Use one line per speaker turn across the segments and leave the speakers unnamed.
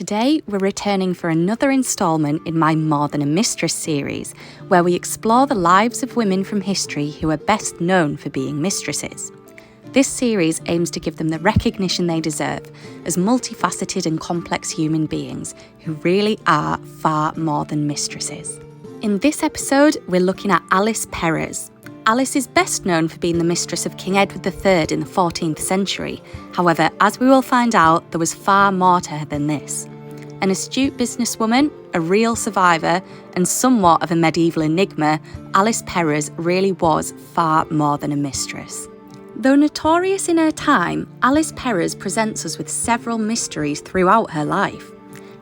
Today, we're returning for another instalment in my More Than a Mistress series, where we explore the lives of women from history who are best known for being mistresses. This series aims to give them the recognition they deserve as multifaceted and complex human beings who really are far more than mistresses. In this episode, we're looking at Alice Perrers. Alice is best known for being the mistress of King Edward III in the 14th century. However, as we will find out, there was far more to her than this. An astute businesswoman, a real survivor, and somewhat of a medieval enigma, Alice Perrers really was far more than a mistress. Though notorious in her time, Alice Perrers presents us with several mysteries throughout her life.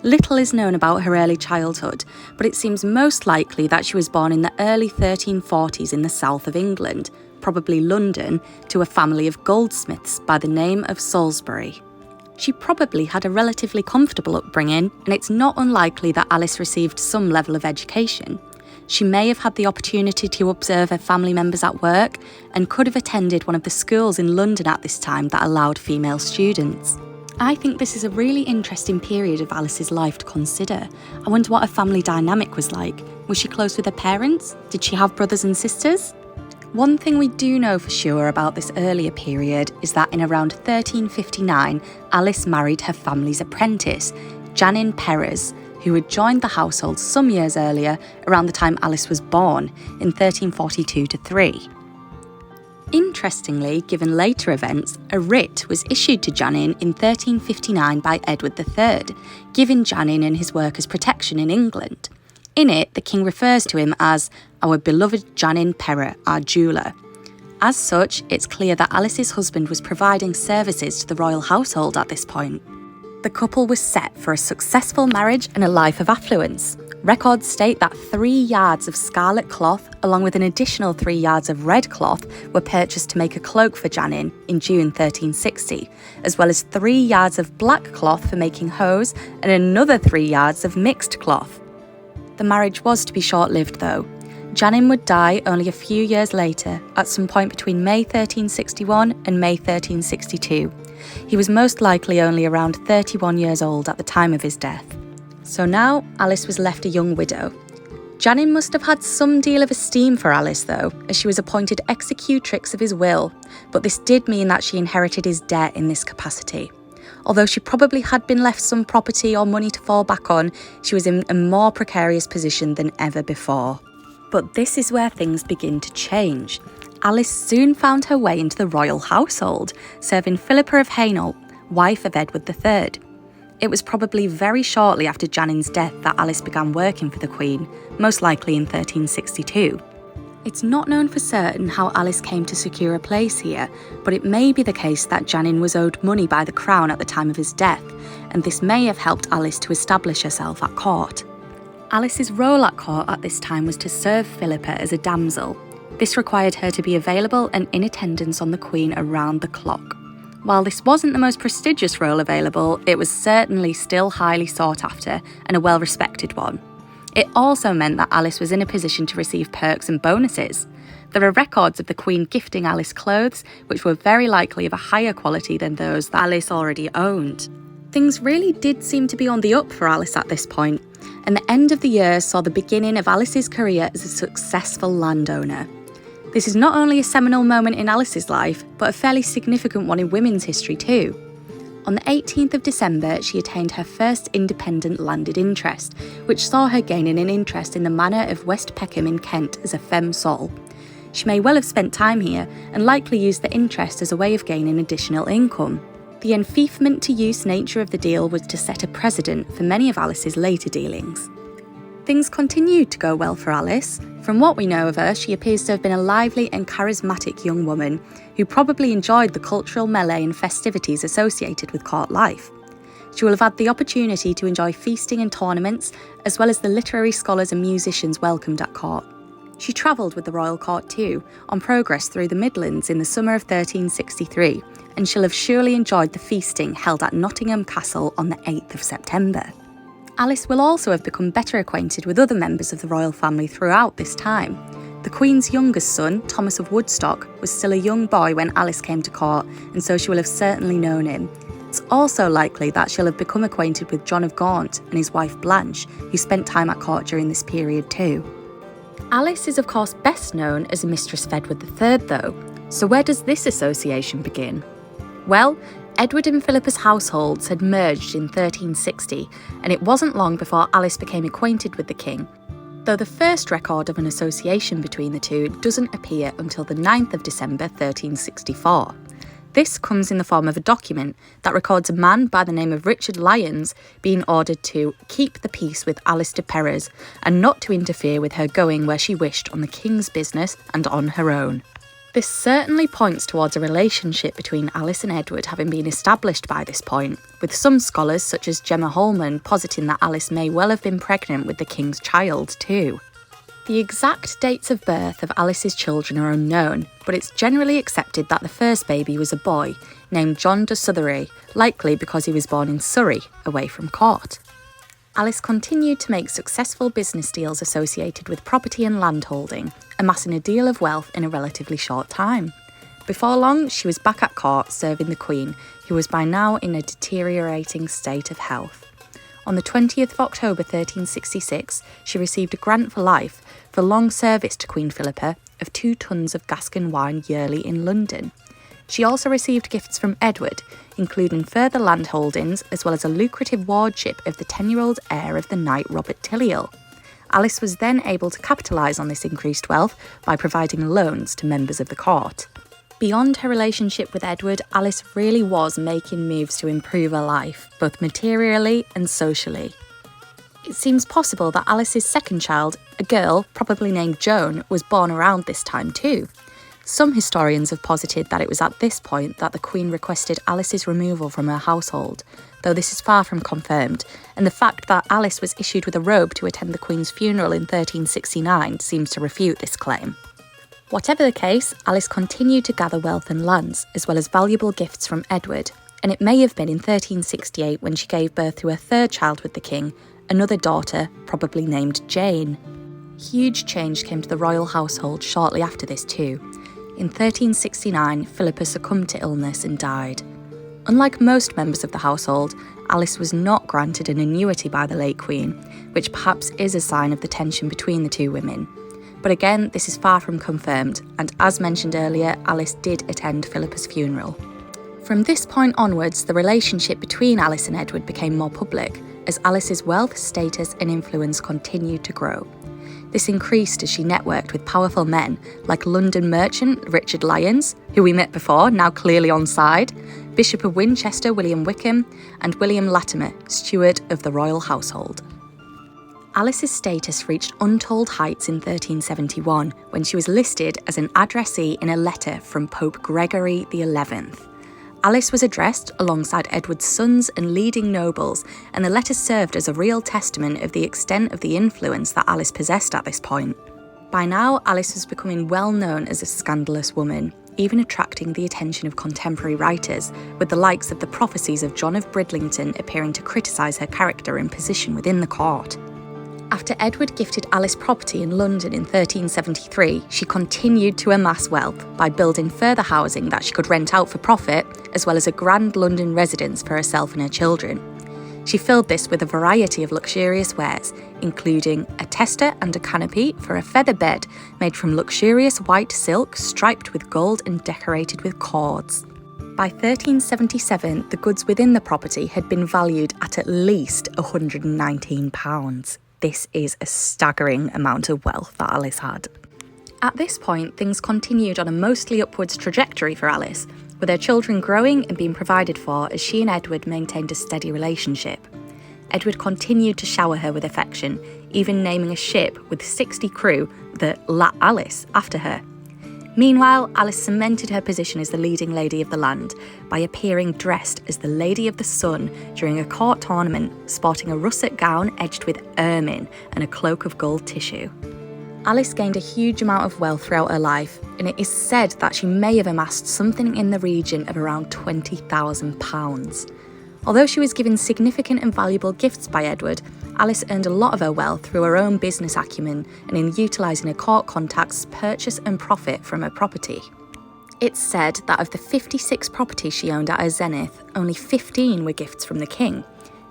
Little is known about her early childhood, but it seems most likely that she was born in the early 1340s in the south of England, probably London, to a family of goldsmiths by the name of Salisbury. She probably had a relatively comfortable upbringing, and it's not unlikely that Alice received some level of education. She may have had the opportunity to observe her family members at work and could have attended one of the schools in London at this time that allowed female students. I think this is a really interesting period of Alice's life to consider. I wonder what her family dynamic was like. Was she close with her parents? Did she have brothers and sisters? One thing we do know for sure about this earlier period is that in around 1359, Alice married her family's apprentice, Janin Perrers, who had joined the household some years earlier, around the time Alice was born, in 1342-3. Interestingly, given later events, a writ was issued to Janin in 1359 by Edward III, giving Janin and his workers protection in England. In it, the king refers to him as our beloved Janin Perrer, our jeweller. As such, it's clear that Alice's husband was providing services to the royal household at this point. The couple was set for a successful marriage and a life of affluence. Records state that 3 yards of scarlet cloth, along with an additional 3 yards of red cloth, were purchased to make a cloak for Janin in June 1360, as well as 3 yards of black cloth for making hose and another 3 yards of mixed cloth. The marriage was to be short-lived though. Janin would die only a few years later, at some point between May 1361 and May 1362. He was most likely only around 31 years old at the time of his death. So now, Alice was left a young widow. Janin must have had some deal of esteem for Alice though, as she was appointed executrix of his will, but this did mean that she inherited his debt in this capacity. Although she probably had been left some property or money to fall back on, she was in a more precarious position than ever before. But this is where things begin to change. Alice soon found her way into the royal household, serving Philippa of Hainault, wife of Edward III. It was probably very shortly after Janin's death that Alice began working for the Queen, most likely in 1362. It's not known for certain how Alice came to secure a place here, but it may be the case that Janin was owed money by the Crown at the time of his death, and this may have helped Alice to establish herself at court. Alice's role at court at this time was to serve Philippa as a damsel. This required her to be available and in attendance on the Queen around the clock. While this wasn't the most prestigious role available, it was certainly still highly sought after and a well-respected one. It also meant that Alice was in a position to receive perks and bonuses. There are records of the Queen gifting Alice clothes, which were very likely of a higher quality than those that Alice already owned. Things really did seem to be on the up for Alice at this point, and the end of the year saw the beginning of Alice's career as a successful landowner. This is not only a seminal moment in Alice's life, but a fairly significant one in women's history too. On the 18th of December, she attained her first independent landed interest, which saw her gaining an interest in the manor of West Peckham in Kent as a femme sole. She may well have spent time here and likely used the interest as a way of gaining additional income. The enfeoffment to use nature of the deal was to set a precedent for many of Alice's later dealings. Things continued to go well for Alice. From what we know of her, she appears to have been a lively and charismatic young woman who probably enjoyed the cultural melee and festivities associated with court life. She will have had the opportunity to enjoy feasting and tournaments, as well as the literary scholars and musicians welcomed at court. She travelled with the royal court too, on progress through the Midlands in the summer of 1363, and she'll have surely enjoyed the feasting held at Nottingham Castle on the 8th of September. Alice will also have become better acquainted with other members of the royal family throughout this time. The Queen's youngest son, Thomas of Woodstock, was still a young boy when Alice came to court, and so she will have certainly known him. It's also likely that she'll have become acquainted with John of Gaunt and his wife Blanche, who spent time at court during this period too. Alice is of course best known as a mistress of Edward III though, so where does this association begin? Well, Edward and Philippa's households had merged in 1360, and it wasn't long before Alice became acquainted with the king, though the first record of an association between the two doesn't appear until the 9th of December 1364. This comes in the form of a document that records a man by the name of Richard Lyons being ordered to keep the peace with Alice de Perez and not to interfere with her going where she wished on the king's business and on her own. This certainly points towards a relationship between Alice and Edward having been established by this point, with some scholars such as Gemma Holman positing that Alice may well have been pregnant with the king's child too. The exact dates of birth of Alice's children are unknown, but it's generally accepted that the first baby was a boy, named John de Southery, likely because he was born in Surrey, away from court. Alice continued to make successful business deals associated with property and landholding, amassing a deal of wealth in a relatively short time. Before long, she was back at court serving the Queen, who was by now in a deteriorating state of health. On the 20th of October 1366, she received a grant for life for long service to Queen Philippa of 2 tons of Gascon wine yearly in London. She also received gifts from Edward, including further landholdings as well as a lucrative wardship of the 10-year-old heir of the knight Robert Tiliel. Alice was then able to capitalise on this increased wealth by providing loans to members of the court. Beyond her relationship with Edward, Alice really was making moves to improve her life, both materially and socially. It seems possible that Alice's second child, a girl probably named Joan, was born around this time too. Some historians have posited that it was at this point that the Queen requested Alice's removal from her household, though this is far from confirmed, and the fact that Alice was issued with a robe to attend the Queen's funeral in 1369 seems to refute this claim. Whatever the case, Alice continued to gather wealth and lands, as well as valuable gifts from Edward, and it may have been in 1368 when she gave birth to her third child with the king, another daughter, probably named Jane. Huge change came to the royal household shortly after this too. In 1369, Philippa succumbed to illness and died. Unlike most members of the household, Alice was not granted an annuity by the late Queen, which perhaps is a sign of the tension between the two women. But again, this is far from confirmed, and as mentioned earlier, Alice did attend Philippa's funeral. From this point onwards, the relationship between Alice and Edward became more public, as Alice's wealth, status and influence continued to grow. This increased as she networked with powerful men like London merchant Richard Lyons, who we met before, now clearly on side, Bishop of Winchester William Wickham, and William Latimer, steward of the royal household. Alice's status reached untold heights in 1371 when she was listed as an addressee in a letter from Pope Gregory XI. Alice was addressed alongside Edward's sons and leading nobles, and the letter served as a real testament of the extent of the influence that Alice possessed at this point. By now, Alice was becoming well known as a scandalous woman, even attracting the attention of contemporary writers, with the likes of the prophecies of John of Bridlington appearing to criticise her character and position within the court. After Edward gifted Alice property in London in 1373, she continued to amass wealth by building further housing that she could rent out for profit, as well as a grand London residence for herself and her children. She filled this with a variety of luxurious wares, including a tester and a canopy for a feather bed made from luxurious white silk striped with gold and decorated with cords. By 1377, the goods within the property had been valued at least £119. This is a staggering amount of wealth that Alice had. At this point, things continued on a mostly upwards trajectory for Alice, with her children growing and being provided for as she and Edward maintained a steady relationship. Edward continued to shower her with affection, even naming a ship with 60 crew the La Alice after her. Meanwhile, Alice cemented her position as the leading lady of the land by appearing dressed as the Lady of the Sun during a court tournament, sporting a russet gown edged with ermine and a cloak of gold tissue. Alice gained a huge amount of wealth throughout her life, and it is said that she may have amassed something in the region of around £20,000. Although she was given significant and valuable gifts by Edward, Alice earned a lot of her wealth through her own business acumen and in utilising her court contacts to purchase and profit from her property. It's said that of the 56 properties she owned at her zenith, only 15 were gifts from the king.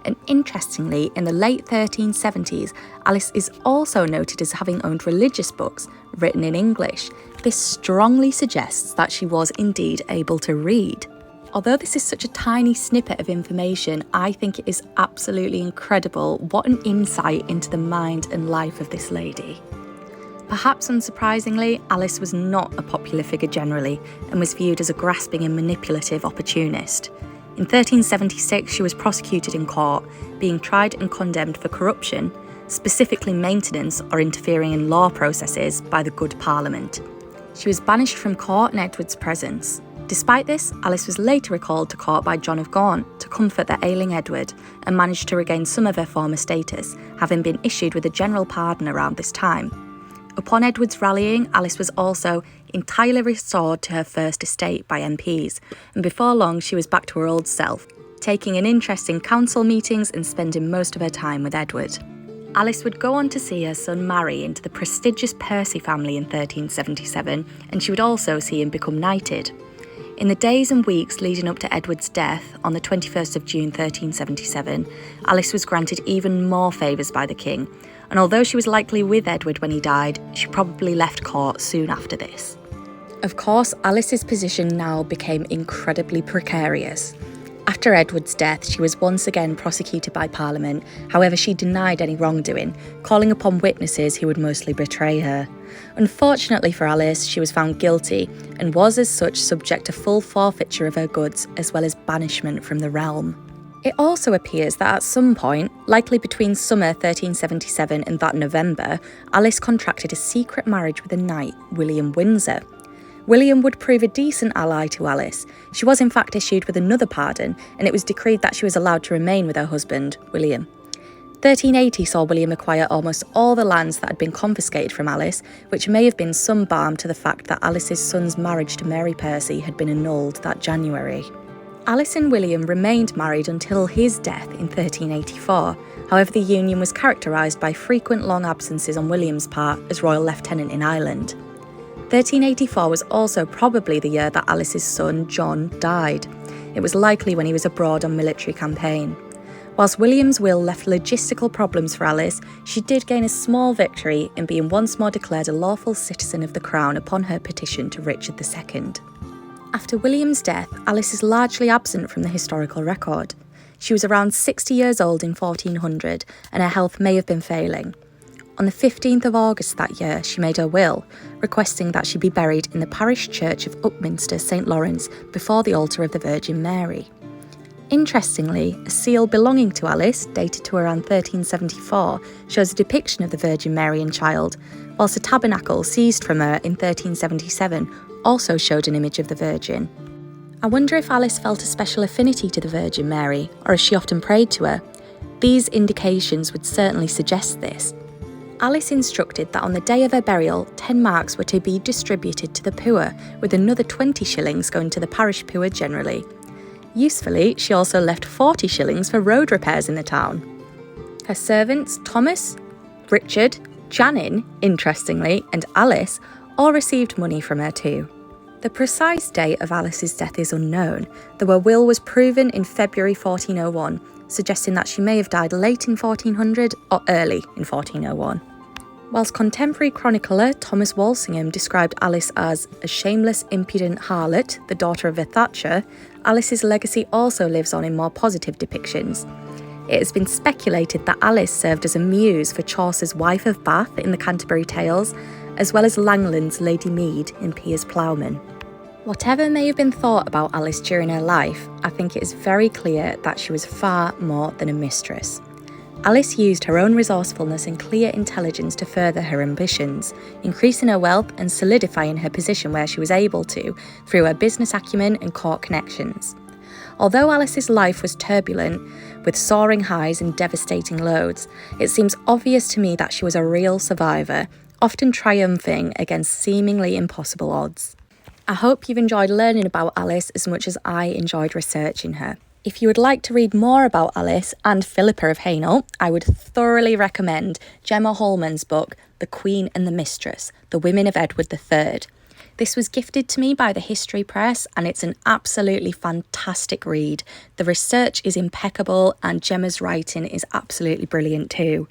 And interestingly, in the late 1370s, Alice is also noted as having owned religious books written in English. This strongly suggests that she was indeed able to read. Although this is such a tiny snippet of information, I think it is absolutely incredible what an insight into the mind and life of this lady. Perhaps unsurprisingly, Alice was not a popular figure generally and was viewed as a grasping and manipulative opportunist. In 1376, she was prosecuted in court, being tried and condemned for corruption, specifically maintenance or interfering in law processes by the good Parliament. She was banished from court in Edward's presence. Despite this, Alice was later recalled to court by John of Gaunt to comfort the ailing Edward and managed to regain some of her former status, having been issued with a general pardon around this time. Upon Edward's rallying, Alice was also entirely restored to her first estate by MPs, and before long she was back to her old self, taking an interest in council meetings and spending most of her time with Edward. Alice would go on to see her son marry into the prestigious Percy family in 1377, and she would also see him become knighted. In the days and weeks leading up to Edward's death on the 21st of June 1377, Alice was granted even more favours by the king, and although she was likely with Edward when he died, she probably left court soon after this. Of course, Alice's position now became incredibly precarious. After Edward's death, she was once again prosecuted by Parliament. However, she denied any wrongdoing, calling upon witnesses who would mostly betray her. Unfortunately for Alice, she was found guilty and was as such subject to full forfeiture of her goods as well as banishment from the realm. It also appears that at some point, likely between summer 1377 and that November, Alice contracted a secret marriage with a knight, William Windsor. William would prove a decent ally to Alice. She was in fact issued with another pardon, and it was decreed that she was allowed to remain with her husband, William. 1380 saw William acquire almost all the lands that had been confiscated from Alice, which may have been some balm to the fact that Alice's son's marriage to Mary Percy had been annulled that January. Alice and William remained married until his death in 1384. However, the union was characterised by frequent long absences on William's part as Royal Lieutenant in Ireland. 1384 was also probably the year that Alice's son, John, died. It was likely when he was abroad on military campaign. Whilst William's will left logistical problems for Alice, she did gain a small victory in being once more declared a lawful citizen of the crown upon her petition to Richard II. After William's death, Alice is largely absent from the historical record. She was around 60 years old in 1400, and her health may have been failing. On the 15th of August that year, she made her will, requesting that she be buried in the parish church of Upminster, St Lawrence, before the altar of the Virgin Mary. Interestingly, a seal belonging to Alice, dated to around 1374, shows a depiction of the Virgin Mary and child, whilst a tabernacle seized from her in 1377 also showed an image of the Virgin. I wonder if Alice felt a special affinity to the Virgin Mary, or if she often prayed to her. These indications would certainly suggest this. Alice instructed that on the day of her burial, 10 marks were to be distributed to the poor, with another 20 shillings going to the parish poor generally. Usefully, she also left 40 shillings for road repairs in the town. Her servants, Thomas, Richard, Janin, interestingly, and Alice, all received money from her too. The precise date of Alice's death is unknown, though her will was proven in February 1401, suggesting that she may have died late in 1400 or early in 1401. Whilst contemporary chronicler Thomas Walsingham described Alice as a shameless, impudent harlot, the daughter of a Thatcher, Alice's legacy also lives on in more positive depictions. It has been speculated that Alice served as a muse for Chaucer's Wife of Bath in the Canterbury Tales, as well as Langland's Lady Mead in Piers Plowman. Whatever may have been thought about Alice during her life, I think it is very clear that she was far more than a mistress. Alice used her own resourcefulness and clear intelligence to further her ambitions, increasing her wealth and solidifying her position where she was able to, through her business acumen and court connections. Although Alice's life was turbulent, with soaring highs and devastating lows, it seems obvious to me that she was a real survivor, often triumphing against seemingly impossible odds. I hope you've enjoyed learning about Alice as much as I enjoyed researching her. If you would like to read more about Alice and Philippa of Hainault, I would thoroughly recommend Gemma Holman's book, The Queen and the Mistress, The Women of Edward III. This was gifted to me by the History Press and it's an absolutely fantastic read. The research is impeccable and Gemma's writing is absolutely brilliant too.